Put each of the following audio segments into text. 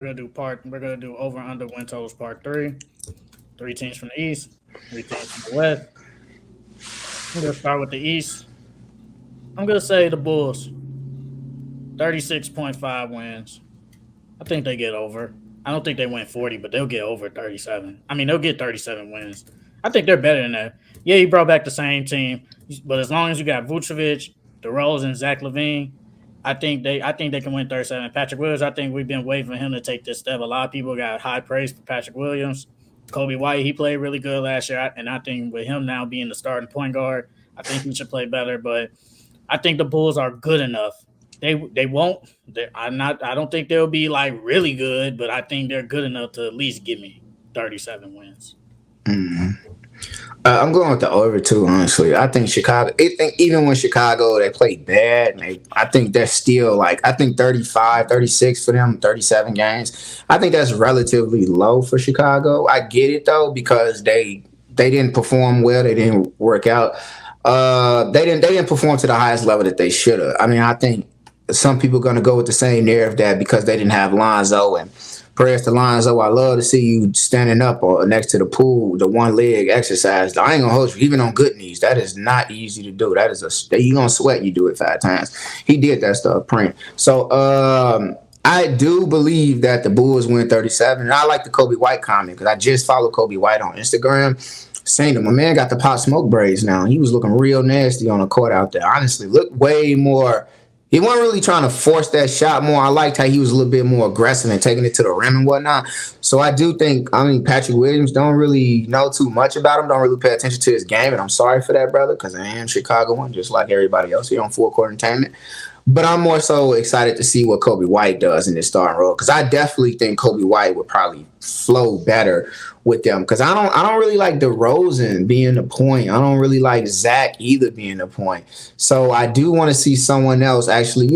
We're gonna do over under win totals part three. Three teams from the East, three teams from the West. I'm gonna start with the East. I'm gonna say the Bulls, 36.5 wins. I think they get over. I don't think they win 40, but they'll get over 37. I mean, they'll get 37 wins. I think they're better than that. Yeah, he brought back the same team, but as long as you got Vucevic, DeRozan, Zach Levine, I think they can win 37. Patrick Williams, I think we've been waiting for him to take this step. A lot of people got high praise for Patrick Williams. Kobe White, he played really good last year, and I think with him now being the starting point guard, I think he should play better. But I think the Bulls are good enough. They won't. I'm not. I don't think they'll be like really good, but I think they're good enough to at least give me 37 wins. I'm going with the over too. Honestly, I think Chicago. I think even when Chicago they played bad, I think they're still like I think 35, 36 for them, 37 games. I think that's relatively low for Chicago. I get it though because they didn't perform well. They didn't work out. They didn't perform to the highest level that they should have. I mean, I think some people are going to go with the same narrative that because they didn't have Lonzo and prayers to Lonzo. I love to see you standing up or next to the pool, the one leg exercise. I ain't gonna hold you, even on good knees. That is not easy to do. That is you gonna sweat. You do it 5 times. He did that stuff, print. So I do believe that the Bulls win 37. And I like the Kobe White comment because I just follow Kobe White on Instagram. Saying that my man got the pop smoke braids now. He was looking real nasty on the court out there. Honestly, looked way more. He wasn't really trying to force that shot more. I liked how he was a little bit more aggressive and taking it to the rim and whatnot. So I do think, I mean, Patrick Williams don't really know too much about him, don't really pay attention to his game, and I'm sorry for that, brother, because I am Chicago one, just like everybody else here on Full Court Entertainment. But I'm more so excited to see what Kobe White does in this starting role because I definitely think Kobe White would probably flow better with them because I don't really like DeRozan being the point. I don't really like Zach either being the point. So I do want to see someone else actually,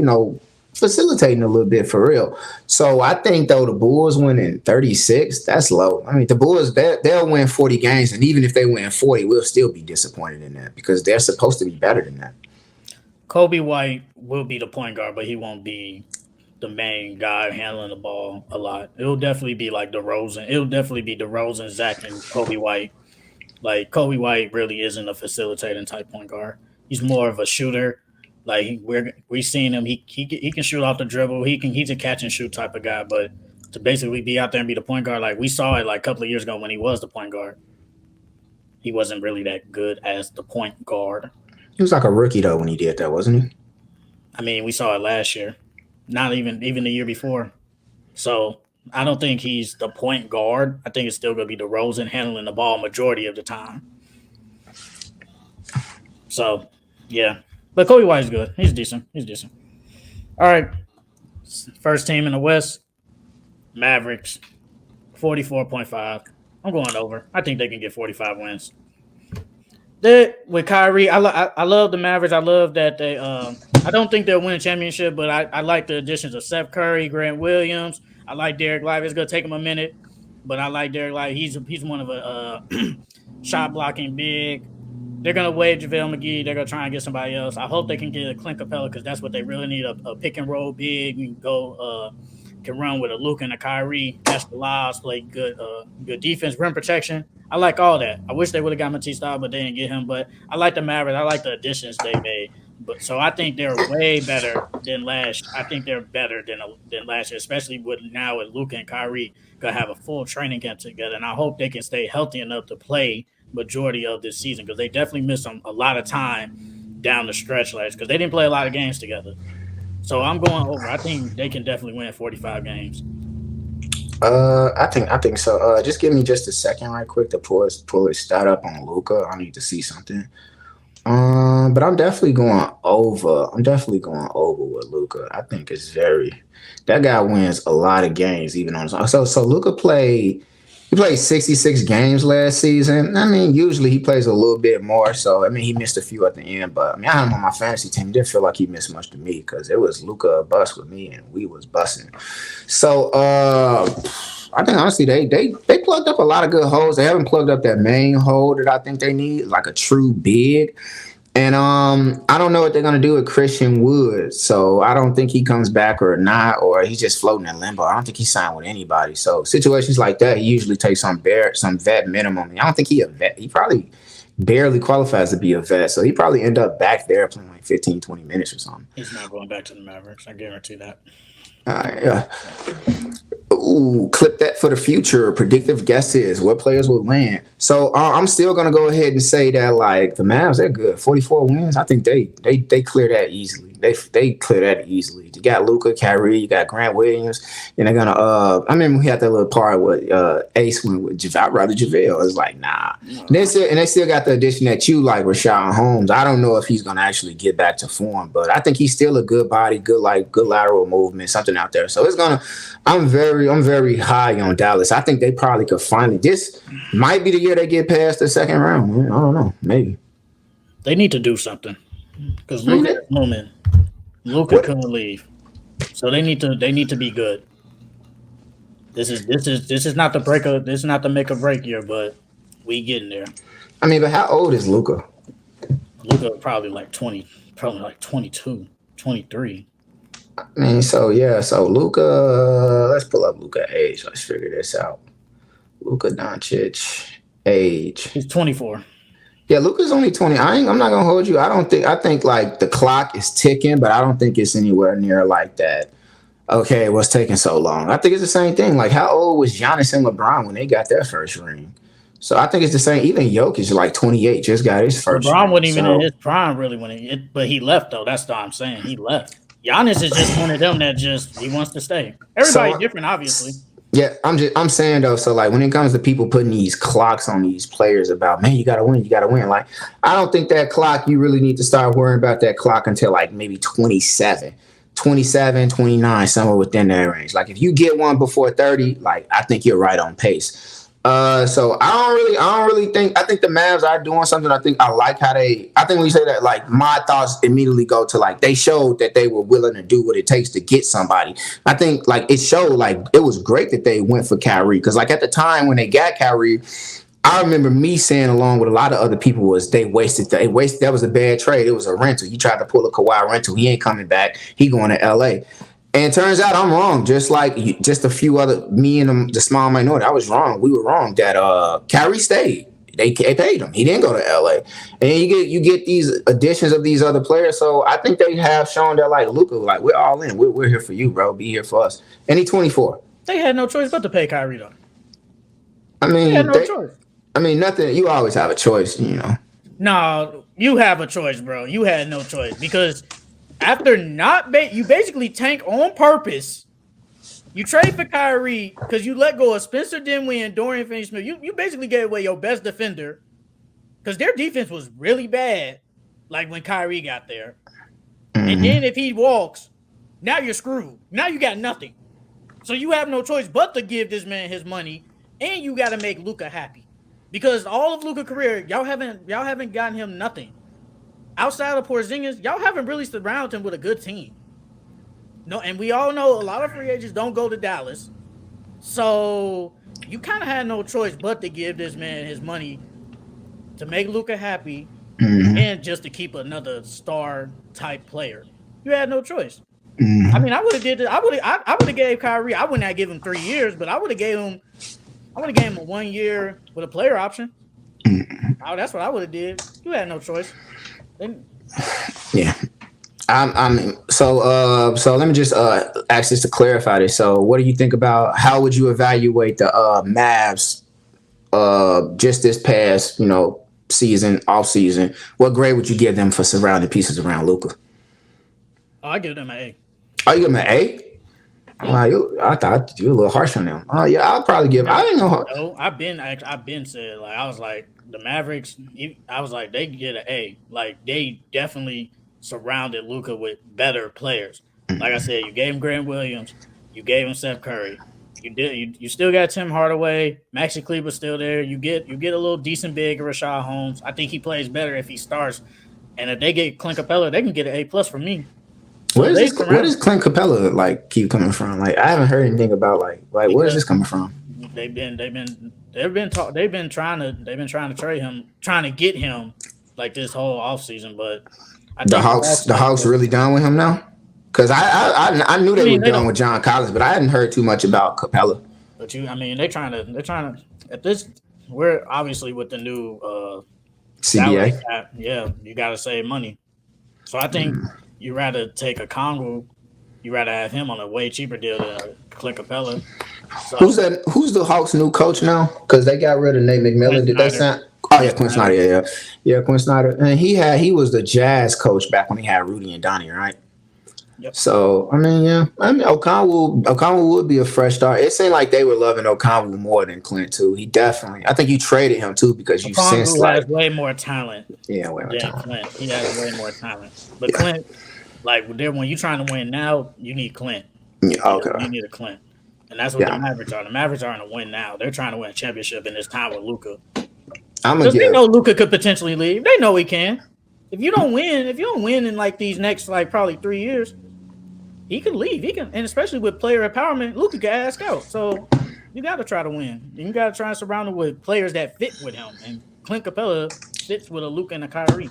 facilitating a little bit for real. So I think though the Bulls winning 36, that's low. I mean the Bulls they'll win 40 games, and even if they win 40, we'll still be disappointed in that because they're supposed to be better than that. Kobe White will be the point guard, but he won't be the main guy handling the ball a lot. It'll definitely be like DeRozan. It'll definitely be DeRozan, Zach, and Kobe White. Like Kobe White really isn't a facilitating type point guard. He's more of a shooter. Like we've seen him. He can shoot off the dribble. He's a catch and shoot type of guy. But to basically be out there and be the point guard, like we saw it like a couple of years ago when he was the point guard, he wasn't really that good as the point guard. He was like a rookie though when he did that, wasn't he? I mean, we saw it last year, not even the year before. So I don't think he's the point guard. I think it's still going to be DeRozan handling the ball majority of the time. So yeah, but Kobe White is good. He's decent. He's decent. All right, first team in the West, Mavericks, 44.5. I'm going over. I think they can get 45 wins. With Kyrie, I love the Mavericks. I love that they. I don't think they'll win a championship, but I like the additions of Seth Curry, Grant Williams. I like Derek Lively. It's gonna take him a minute, but I like Derek Lively. He's one of a shot blocking big. They're gonna waive JaVale McGee. They're gonna try and get somebody else. I hope they can get a Clint Capella because that's what they really need. A pick and roll big. You can go can run with a Luka and a Kyrie. Catch the lives, play good defense, rim protection. I like all that. I wish they would have got Matisse Thybulle, but they didn't get him. But I like the Mavericks. I like the additions they made. But so I think they're way better than last. I think they're better than last year, especially with now with Luka and Kyrie gonna have a full training camp together. And I hope they can stay healthy enough to play majority of this season because they definitely missed a lot of time down the stretch last because they didn't play a lot of games together. So I'm going over. I think they can definitely win 45 games. I think so. Just give me just a second, right quick, to pull his stat up on Luca. I need to see something. But I'm definitely going over. I'm definitely going over with Luca. I think it's very. That guy wins a lot of games, even on his own. So Luca played. He played 66 games last season. I mean, usually he plays a little bit more. So I mean, he missed a few at the end. But I mean, I had him on my fantasy team. It didn't feel like he missed much to me because it was Luca bust with me, and we was busting. So I think honestly they plugged up a lot of good holes. They haven't plugged up that main hole that I think they need, like a true big. And I don't know what they're gonna do with Christian Wood. So I don't think he comes back or not, or he's just floating in limbo. I don't think he signed with anybody. So situations like that, he usually takes some vet minimum. I don't think he a vet. He probably barely qualifies to be a vet. So he probably end up back there playing like 15, 20 minutes or something. He's not going back to the Mavericks. I guarantee that. Yeah. Ooh, clip that for the future. Predictive guesses. What players will land? So I'm still gonna go ahead and say that like the Mavs, they're good. 44 wins. I think they clear that easily. They clear that easily. You got Luca, Kyrie, you got Grant Williams, and they're gonna. I remember we had that little part with Ace went with I'd rather JaVale. It's like nah. And they still got the addition that you like Rashawn Holmes. I don't know if he's gonna actually get back to form, but I think he's still a good body, good lateral movement, something out there. So it's gonna. I'm very high on Dallas. I think they probably could finally. This might be the year they get past the second round. I don't know. Maybe they need to do something because Luka couldn't leave, so they need to be good. This is not the breaker. This is not the make or break year, but we getting there. I mean, but how old is Luka? Luka probably like 20, probably like 22, 23. I mean, so Luka. Let's pull up Luka age. Let's figure this out. Luka Doncic age. He's 24. Yeah, Luka's only 20. I'm not gonna hold you. I think like the clock is ticking, but I don't think it's anywhere near like that. Okay, what's taking so long? I think it's the same thing. Like, how old was Giannis and LeBron when they got their first ring? So I think it's the same. Even Jokic, like 28, just got his first. LeBron wasn't even in his prime really but he left though. That's what I'm saying. He left. Giannis is just one of them that he wants to stay. Everybody's different, obviously. Yeah, I'm saying though. So like when it comes to people putting these clocks on these players about man, you gotta win. Like I don't think that clock. You really need to start worrying about that clock until like maybe 27, 29, somewhere within that range. Like if you get one before 30, like I think you're right on pace. So I don't really think. I think the Mavs are doing something. I think when you say that, like my thoughts immediately go to like they showed that they were willing to do what it takes to get somebody. I think like it showed like it was great that they went for Kyrie because like at the time when they got Kyrie, I remember me saying along with a lot of other people was they wasted. That was a bad trade. It was a rental. You tried to pull a Kawhi rental. He ain't coming back. He going to LA. And it turns out I'm wrong. Just a few other, me and the small minority, I was wrong. We were wrong that Kyrie stayed. They paid him. He didn't go to LA. And you get these additions of these other players. So I think they have shown that like Luka, like we're all in. We're here for you, bro. Be here for us. And he's 24. They had no choice but to pay Kyrie though. I mean, they had no choice. I mean, nothing. You always have a choice, you know. No, you have a choice, bro. You had no choice because. After you basically tank on purpose. You trade for Kyrie because you let go of Spencer Dinwiddie and Dorian Finney-Smith. You basically gave away your best defender because their defense was really bad. Like when Kyrie got there, and then if he walks, now you're screwed. Now you got nothing. So you have no choice but to give this man his money, and you got to make Luka happy because all of Luka's career, y'all haven't gotten him nothing. Outside of Porzingis, y'all haven't really surrounded him with a good team. No, and we all know a lot of free agents don't go to Dallas. So you kind of had no choice but to give this man his money to make Luka happy and just to keep another star type player. You had no choice. I mean, I would have did it. I would have gave Kyrie. I wouldn't have given him 3 years, but I would have gave him a 1 year with a player option. Oh, that's what I would have did. You had no choice. Yeah. So let me just ask this to clarify this. So what do you think about how would you evaluate the Mavs just this past, season, off season? What grade would you give them for surrounding pieces around Luka? Oh, I give them an A. Oh, you give them an A? Yeah. Wow, I thought you were a little harsh on them. Oh yeah, I'll probably give. I didn't know. No, I've been said like I was like the Mavericks. I was like they get an A. Like they definitely surrounded Luka with better players. Like I said, you gave him Grant Williams, you gave him Steph Curry. You still got Tim Hardaway, Maxi Kleber's still there. You get a little decent big Rashad Holmes. I think he plays better if he starts. And if they get Clint Capella, they can get an A+ from me. So where does Clint Capella like keep coming from? Like I haven't heard anything about like where is this coming from? They've been trying to trade him, trying to get him like this whole offseason, but I The think the Hawks, Hawks the might Hawks go. really done with him now. Because I knew I they were mean, they done don't, with John Collins, but I hadn't heard too much about Capella. but I mean, they're trying to at this. We're obviously with the new CBA. salary cap. Yeah, you got to save money. So I think you rather take a Congo, you rather have him on a way cheaper deal than Clint Capella. Who's So that? Who's the Hawks' new coach now? Because they got rid of Nate Quinn McMillan. Did they Snyder, sign? Oh Quinn yeah, Quinn Snyder. Snyder. Yeah, Quinn Snyder. And he was the Jazz coach back when he had Rudy and Donnie, right? Yep. So I mean, yeah, I mean O'Connell would be a fresh start. It seemed like they were loving O'Connell more than Clint too. He definitely. I think you traded him too because you sensed Okongwu has like way more talent yeah, way more than time. Clint. He has way more talent. But Yeah, Clint, like when you're trying to win now, you need Clint. yeah, You okay, need a Clint. And that's what the yeah. Mavericks are. The Mavericks aren't to win now. They're trying to win a championship in this time with Luca. I'm gonna Because they give. know Luca could potentially leave. They know he can. If you don't win in like these next like probably 3 years, he can leave. He can, and especially with player empowerment, Luka can ask out. So you got to try to win. You got to try to surround him with players that fit with him. And Clint Capella fits with a Luka and a Kyrie.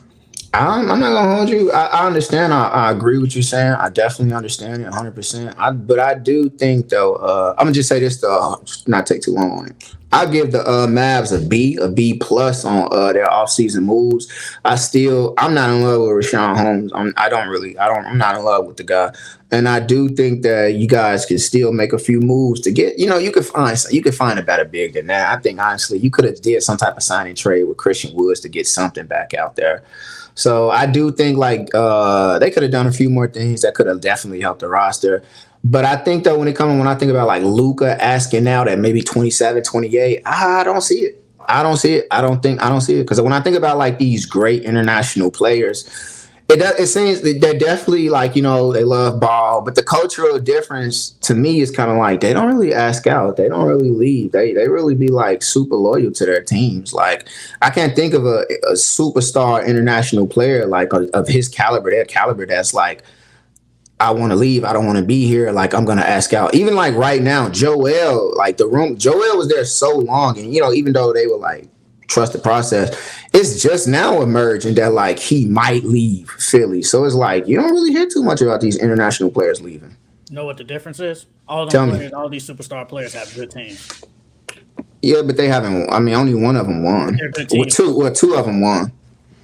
I'm not gonna hold you. I understand. I agree with you saying. I definitely understand it 100%. But I do think though. I'm gonna just say this to not take too long on it. I give the Mavs a B plus on their offseason moves. I'm not in love with Rashawn Holmes. I'm not in love with the guy, and I do think that you guys can still make a few moves to get. You could find a better big than that. I think honestly, you could have did some type of signing trade with Christian Woods to get something back out there. So I do think like they could have done a few more things that could have definitely helped the roster. But I think though when I think about like Luca asking out at maybe 27, 28, I don't see it. I don't see it. I don't see it because when I think about like these great international players, it seems that they're definitely like they love ball, but the cultural difference to me is kind of like they don't really ask out, they don't really leave, they really be like super loyal to their teams. Like I can't think of a superstar international player like of his caliber, their caliber that's like I want to leave. I don't want to be here. Like I'm gonna ask out. Even like right now, Joel, like Joel was there so long, and even though they were like trust the process, it's just now emerging that like he might leave Philly. So it's like you don't really hear too much about these international players leaving. You know what the difference is? All them Tell me. players, all these superstar players have good teams. Yeah, but they haven't. I mean, only one of them But won. they're good Well, teams. two of them won,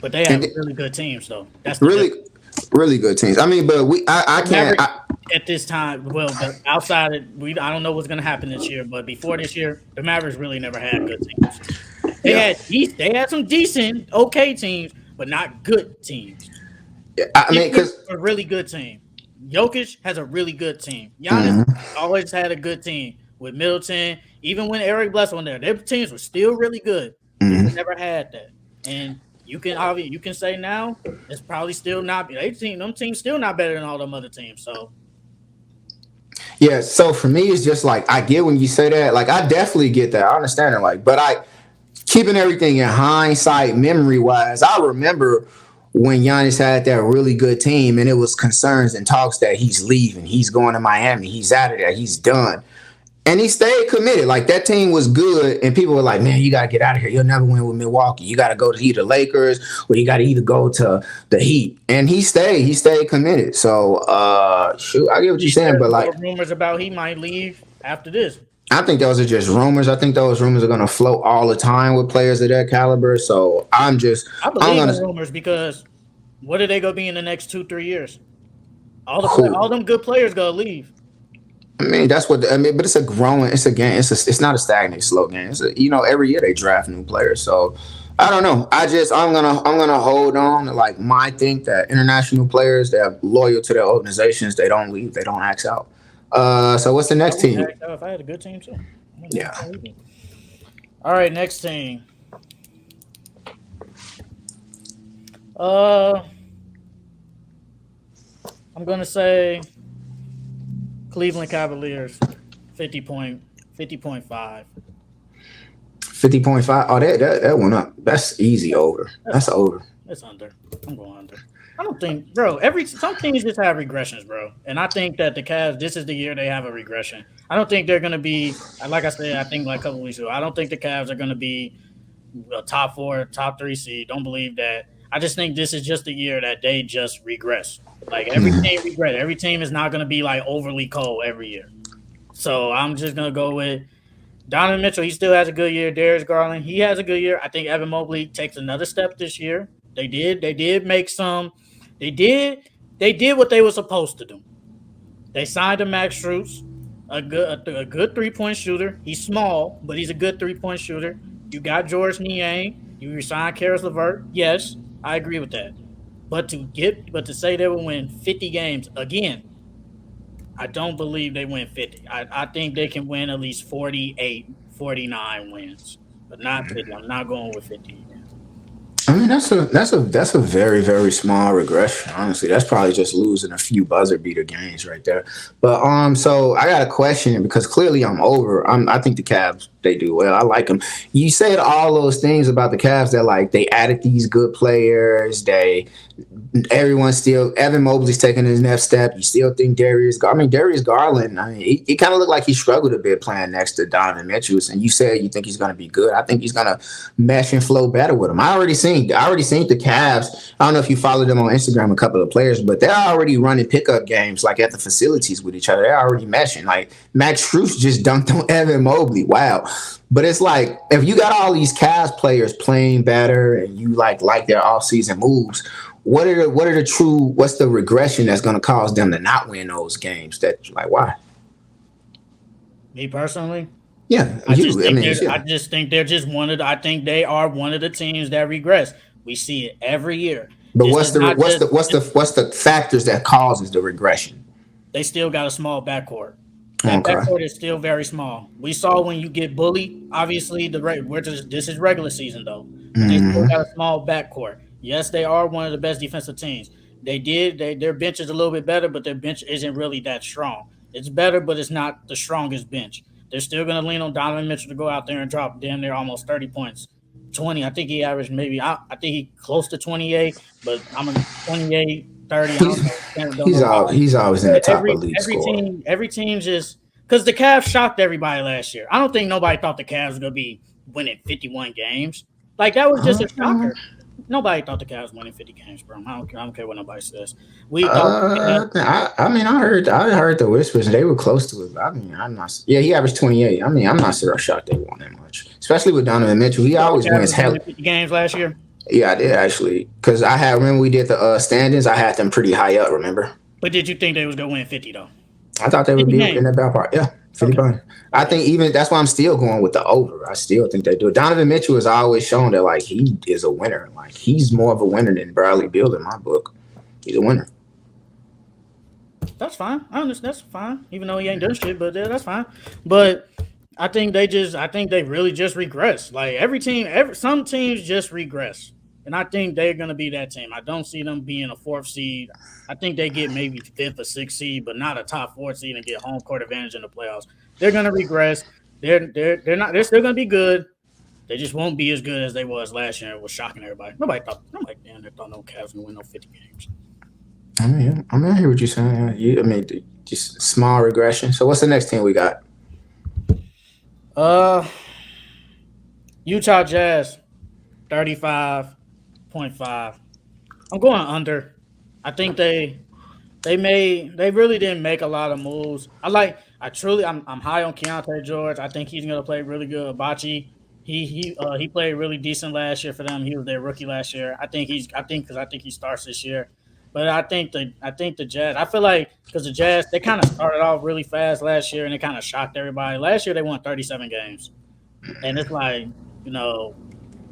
But they and have really good teams, though. That's the really, difference. really good teams. I mean, but I The can't. Mavericks at this time, well, outside of I don't know what's going to happen this year, but before this year, the Mavericks really never had good teams. Yeah, They had some decent, okay teams, but not good teams. I mean, Giannis because a really good team. Jokic has a really good team. Giannis mm-hmm, always had a good team with Middleton. Even when Eric Bledsoe was there, their teams were still really good. Luka mm-hmm. never had that, and you can say now it's probably still not. Them teams still not better than all them other teams. So Yeah, so for me, it's just like I get when you say that. Like I definitely get that. I understand it. Like, but I keeping everything in hindsight, memory wise, I remember when Giannis had that really good team, and it was concerns and talks that he's leaving, he's going to Miami, he's out of there, he's done. And he stayed committed. Like that team was good, and people were like, "Man, you gotta get out of here. You'll never win with Milwaukee. You gotta go to either Lakers or you gotta either go to the Heat." And he stayed. He stayed committed. So, shoot, I get what you're saying, but like, those rumors about he might leave after this. I think those are just rumors. I think those rumors are gonna float all the time with players of that caliber. So I I'm believe gonna in rumors because what are they gonna be in the next 2-3 years? All who. them good players gonna leave. I mean, but it's a growing, it's a game. It's not a stagnant, slow game. Every year they draft new players. So I don't know. I'm gonna hold on to like my think that international players that are loyal to their organizations, they don't leave, they don't axe out. So what's the I next wouldn't team? act out if I had a good team too. I wouldn't Yeah, act out either. All right, next team. Uh, I'm gonna say Cleveland Cavaliers, 50.5. 50.5. Oh, that went up. That's easy over. That's That's under. over. That's under. I'm going under. I don't think, bro. Some teams just have regressions, bro, and I think that the Cavs. This is the year they have a regression. I don't think they're gonna be like I said. I think like a couple weeks ago. I don't think the Cavs are gonna be a top 4, top 3 seed. Don't believe that. I just think this is just the year that they just regress. Like every team regress. Every team is not going to be like overly cold every year. So I'm just going to go with Donovan Mitchell. He still has a good year. Darius Garland, he has a good year. I think Evan Mobley takes another step this year. They did. They did make some. They did. They did what they were supposed to do. They signed a Max Strus, a good 3-point shooter. He's small, but he's a good 3-point shooter. You got George Niang. You resigned Karis LeVert. Yes, I agree with that. But to say they will win 50 games again, I don't believe they win 50. I think they can win at least 48, 49 wins, but not 50. I'm not going with 50 again. I mean, that's a very very small regression. Honestly, that's probably just losing a few buzzer beater games right there. But so I got a question because clearly I'm over. I think the Cavs they do well. I like them. You said all those things about the Cavs that like they added these good players. Everyone's still Evan Mobley's taking his next step. You still think Darius Garland. I mean, it kind of looked like he struggled a bit playing next to Donovan Mitchell. And you said you think he's going to be good. I think he's going to mesh and flow better with him. I already seen the Cavs. I don't know if you followed them on Instagram, a couple of players, but they're already running pickup games like at the facilities with each other. They're already meshing. Like Max Strus just dunked on Evan Mobley. Wow. But it's like if you got all these Cavs players playing better and you like their offseason moves, what's the regression that's going to cause them to not win those games? That like why? Me personally, Yeah, I just think they're just one of the, I think they are one of the teams that regress. We see it every year. But what's the factors that causes the regression? They still got a small backcourt. That backcourt is still very small. We saw when you get bullied. Obviously, this is regular season though. They still got a small backcourt. Yes, they are one of the best defensive teams. Their bench is a little bit better, but their bench isn't really that strong. It's better, but it's not the strongest bench. They're still going to lean on Donovan Mitchell to go out there and drop damn near almost 30 points. 20. I think he averaged maybe, I think he close to 28, but I'm a 28, 30. He's always in the top elite score. Every team just, because the Cavs shocked everybody last year. I don't think nobody thought the Cavs were going to be winning 51 games. Like, that was just a shocker. Nobody thought the Cavs winning 50 games, bro. I don't care what nobody says. I heard the whispers. They were close to it. I mean, I'm not. Yeah, he averaged 28. I mean, I'm not so shocked they won that much, especially with Donovan Mitchell. He always wins hell. 50 games last year. Yeah, I did actually, because remember we did the standings. I had them pretty high up. Remember? But did you think they was gonna win 50 though? I thought they would be in that ballpark. Yeah. 50 okay. I think even that's why I'm still going with the over. I still think they do it. Donovan Mitchell has always shown that like he is a winner. Like he's more of a winner than Bradley Beal in my book. He's a winner. That's fine. I understand. That's fine. Even though he ain't done shit, but that's fine. But I think they really just regress. Like some teams just regress. And I think they're going to be that team. I don't see them being a 4th seed. I think they get maybe 5th or 6th seed, but not a top 4 seed and get home court advantage in the playoffs. They're going to regress. They're not. They're still going to be good. They just won't be as good as they was last year. It was shocking everybody. Nobody thought no Cavs would win no 50 games. I mean, I hear what you're saying. Just small regression. So what's the next team we got? Utah Jazz, 35.5. I'm going under. I think they really didn't make a lot of moves. I'm high on Keontae George. I think he's gonna play really good. Bachi, he played really decent last year for them. He was their rookie last year. I think he starts this year. But I think the Jazz. I feel like because the Jazz they kind of started off really fast last year and they kind of shocked everybody. Last year they won 37 games, and it's like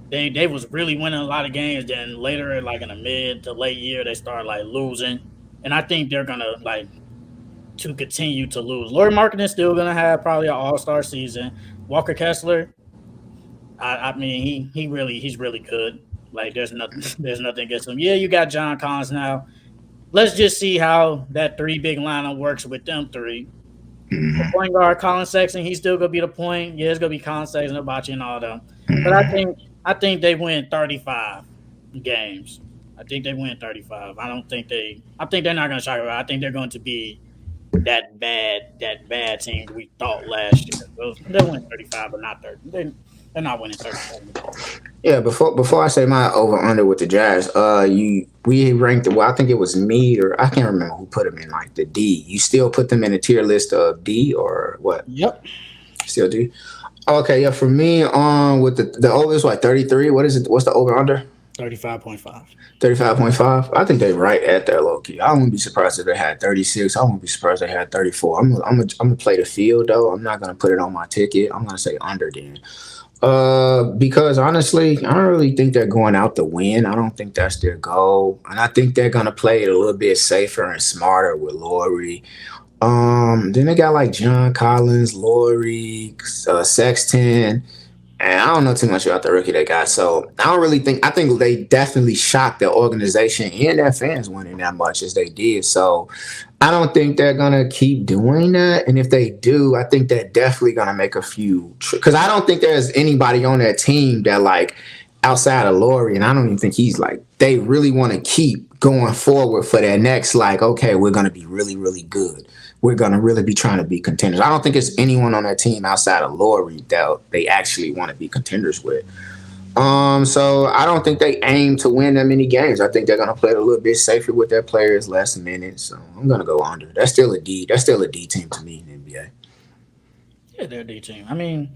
they was really winning a lot of games. Then later, like in the mid to late year, they started like losing, and I think they're gonna to continue to lose. Lauri Markkanen is still gonna have probably an all-star season. Walker Kessler, I mean he's really good. Like there's nothing against him. Yeah, you got John Collins now. Let's just see how that 3 big lineup works with them 3. The point guard Colin Sexton, he's still gonna be the point. Yeah, it's gonna be Colin Sexton, Hibachi, and all them. But I think they win 35 games. I think they win 35. I think they're not gonna shock around. I think they're going to be that bad team we thought last year. They'll win 35, but not 30. They're not winning 37 games. Yeah, before I say my over under with the Jazz, we ranked, well, I think it was me or I can't remember who put them in like the D. You still put them in a tier list of D or what? Yep, Still D. Okay, yeah. For me, with the over is what 33. What is it? What's the over under? 35.5. 35.5. I think they right at that low key. I wouldn't be surprised if they had 36. I wouldn't be surprised if they had 34. I'm gonna play the field though. I'm not gonna put it on my ticket. I'm gonna say under then. Because honestly, I don't really think they're going out to win. I don't think that's their goal, and I think they're gonna play it a little bit safer and smarter with Laurie. Then they got like John Collins, Laurie, Sexton. And I don't know too much about the rookie they got, so I don't really think. I think they definitely shocked their organization and their fans winning that much as they did. So I don't think they're gonna keep doing that. And if they do, I think they're definitely gonna make a few. Because I don't think there's anybody on that team that like outside of Laurie, and I don't even think he's like they really want to keep going forward for their next. Like, okay, we're gonna be really, really good. We're gonna really be trying to be contenders. I don't think it's anyone on that team outside of Laurie that they actually want to be contenders with. So I don't think they aim to win that many games. I think they're gonna play it a little bit safer with their players, less minutes. So I'm gonna go under. That's still a D. That's still a D team to me in the NBA. Yeah, they're a D team. I mean,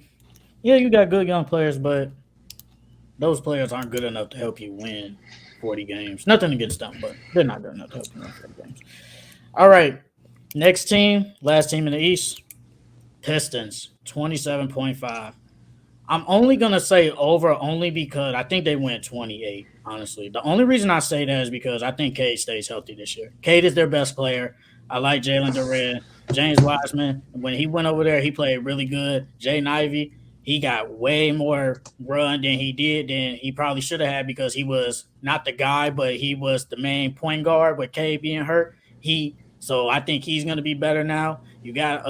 yeah, you got good young players, but those players aren't good enough to help you win 40 games. Nothing against them, but they're not good enough to help you win 40 games. All right, next team, last team in the East, Pistons, 27.5. I'm only gonna say over only because I think they went 28. Honestly, the only reason I say that is because I think Cade stays healthy this year. Cade is their best player. I like Jalen Duran, James Wiseman. When he went over there, he played really good. Jay Ivey, he got way more run than he did than he probably should have had because he was not the guy, but he was the main point guard with Cade being hurt. So I think he's gonna be better now. You got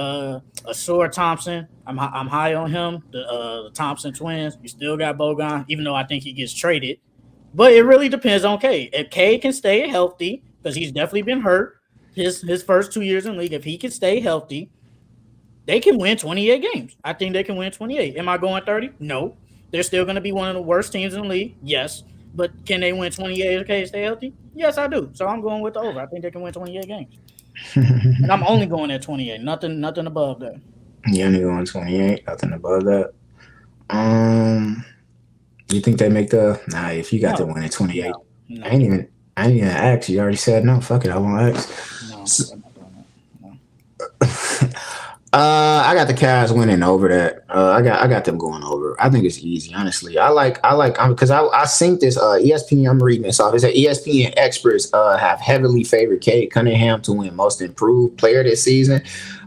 Asur Thompson. I'm high on him. The Thompson twins. You still got Bogan, even though I think he gets traded. But it really depends on Cade. If Cade can stay healthy, because he's definitely been hurt his first 2 years in the league, if he can stay healthy, they can win 28 games. I think they can win 28. Am I going 30? No. They're still going to be one of the worst teams in the league. Yes. But can they win 28 if Cade stay healthy? Yes, I do. So I'm going with the over. I think they can win 28 games. And I'm only going at 28. Nothing above that. You only going 28. Nothing above that. Um, you think they make the? Nah, if you got to No. win at 28, No. No. I ain't even. I ain't even ask. You already said no. Fuck it. I won't ask. No. So, They're not doing that. No. I got the Cavs winning over that. I got them going over. I think it's easy, honestly. I like because I seen this ESPN. I'm reading this off. It said ESPN experts have heavily favored Kate Cunningham to win Most Improved Player this season.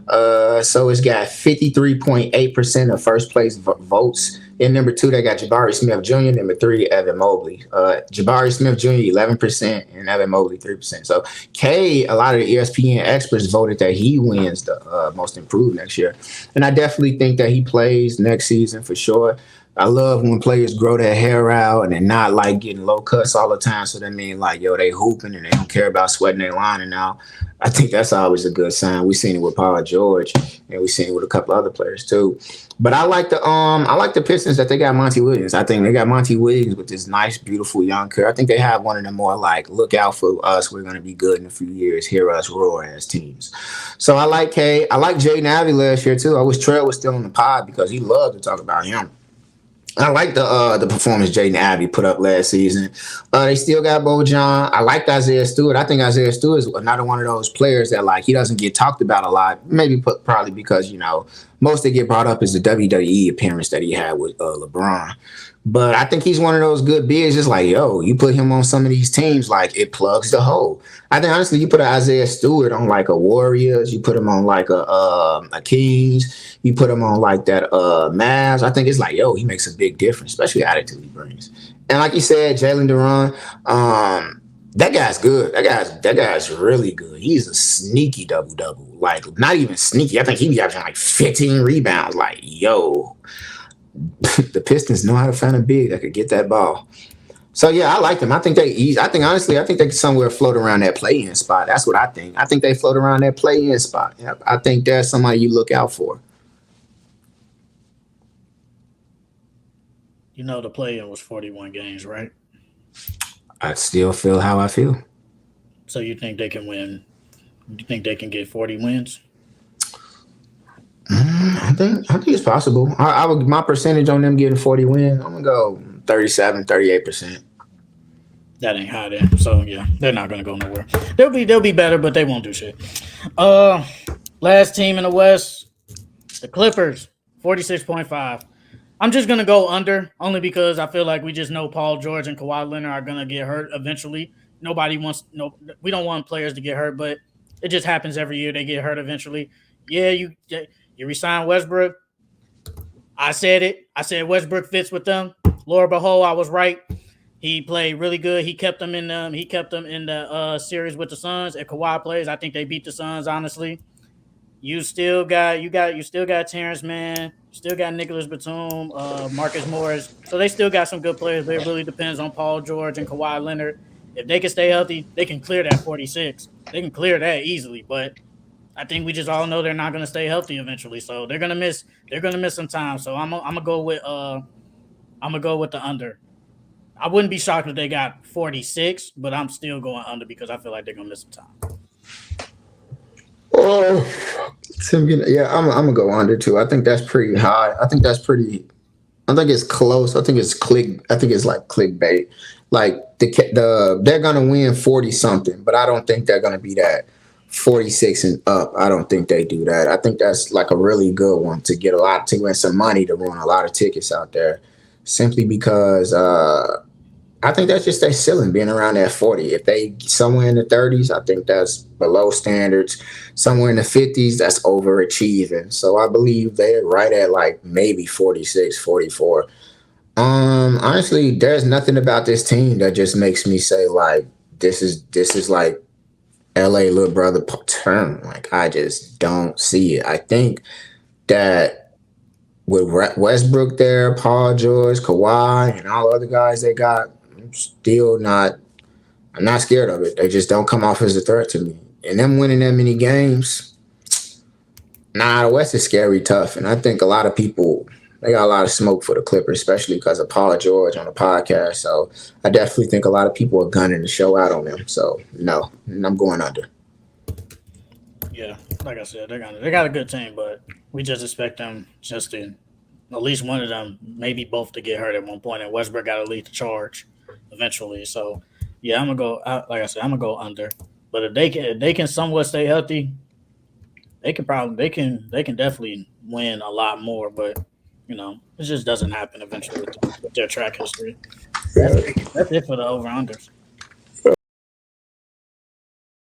So it's got 53.8% of first place votes. In number two, they got Jabari Smith Jr. Number three, Evan Mobley. Jabari Smith Jr. 11% and Evan Mobley 3%. So K, a lot of the ESPN experts voted that he wins the most improved next year, and I definitely think that he plays next season for sure. I love when players grow their hair out and they're not like getting low cuts all the time. So that means like, yo, they hooping and they don't care about sweating their lining out. I think that's always a good sign. We've seen it with Paul George and we've seen it with a couple other players too. But I like the Pistons that they got Monty Williams. I think they got Monty Williams with this nice, beautiful young career. I think they have one of the more like look out for us. We're gonna be good in a few years. Hear us roar as teams. So I like K. I like Jay Navy last year too. I wish Trey was still on the pod because he loved to talk about him. I like the performance Jaden Abbey put up last season. They still got Bojan. I like Isaiah Stewart. I think Isaiah Stewart is another one of those players that like he doesn't get talked about a lot. Maybe probably because most that get brought up is the WWE appearance that he had with LeBron. But I think he's one of those good bigs. Just like you put him on some of these teams, like it plugs the hole. I think honestly, you put an Isaiah Stewart on like a Warriors, you put him on like a Kings, you put him on like that Mavs. I think it's like he makes a big difference, especially the attitude he brings. And like you said, Jalen Duran, that guy's good. That guy's really good. He's a sneaky double. Like not even sneaky. I think he be averaging like 15 rebounds. Like the Pistons know how to find a big that could get that ball. So yeah, I like them. I think honestly, I think they somewhere float around that play-in spot. That's what I think. I think they float around that play-in spot. Yep. I think there's somebody you look out for. You know the play-in was 41 games, right? I still feel how I feel. So you think they can win? You think they can get 40 wins? I think it's possible. I would my percentage on them getting 40 wins. I'm gonna go 37, 38%. That ain't high then. So yeah, they're not gonna go nowhere. They'll be better, but they won't do shit. Uh, last team in the West, the Clippers, 46.5. I'm just gonna go under only because I feel like we just know Paul George and Kawhi Leonard are gonna get hurt eventually. Nobody wants no. We don't want players to get hurt, but it just happens every year. They get hurt eventually. Yeah, you resign Westbrook. I said it. I said Westbrook fits with them. Lord behold, I was right. He played really good. He kept them in the series with the Suns. If Kawhi plays, I think they beat the Suns. Honestly, you still got Terrence Mann. You still got Nicholas Batum, Marcus Morris. So they still got some good players. But it really depends on Paul George and Kawhi Leonard. If they can stay healthy, they can clear that 46. They can clear that easily. But I think we just all know they're not going to stay healthy eventually. So they're gonna miss. They're gonna miss some time. So I'm gonna go with the under. I wouldn't be shocked if they got 46, but I'm still going under because I feel like they're gonna miss some time. Oh, yeah, I'm gonna go under too. I think that's pretty high. I think that's pretty. I think it's close. I think it's click. I think it's like clickbait. Like they're gonna win 40 something, but I don't think they're gonna be that 46 and up. I don't think they do that. I think that's like a really good one to win some money to run a lot of tickets out there, simply because I think that's just their ceiling being around that 40. If they somewhere in the 30s, I think that's below standards. Somewhere in the 50s, that's overachieving. So I believe they're right at like maybe 46, 44. Honestly, there's nothing about this team that just makes me say like this is like LA little brother term. Like I just don't see it. I think that with Westbrook there, Paul George, Kawhi, and all the other guys they got, I'm not scared of it. They just don't come off as a threat to me. And them winning that many games, the West is scary tough. And I think a lot of people, they got a lot of smoke for the Clippers, especially because of Paul George on the podcast. So I definitely think a lot of people are gunning the show out on them. So no, I'm going under. Yeah, like I said, they got a good team, but we just expect them just to at least one of them, maybe both, to get hurt at one point, and Westbrook got to lead the charge eventually. So yeah, I'm gonna go. Like I said, I'm gonna go under. But if they can somewhat stay healthy, they can definitely win a lot more. But it just doesn't happen eventually with their track history. Yeah. That's it for the over unders.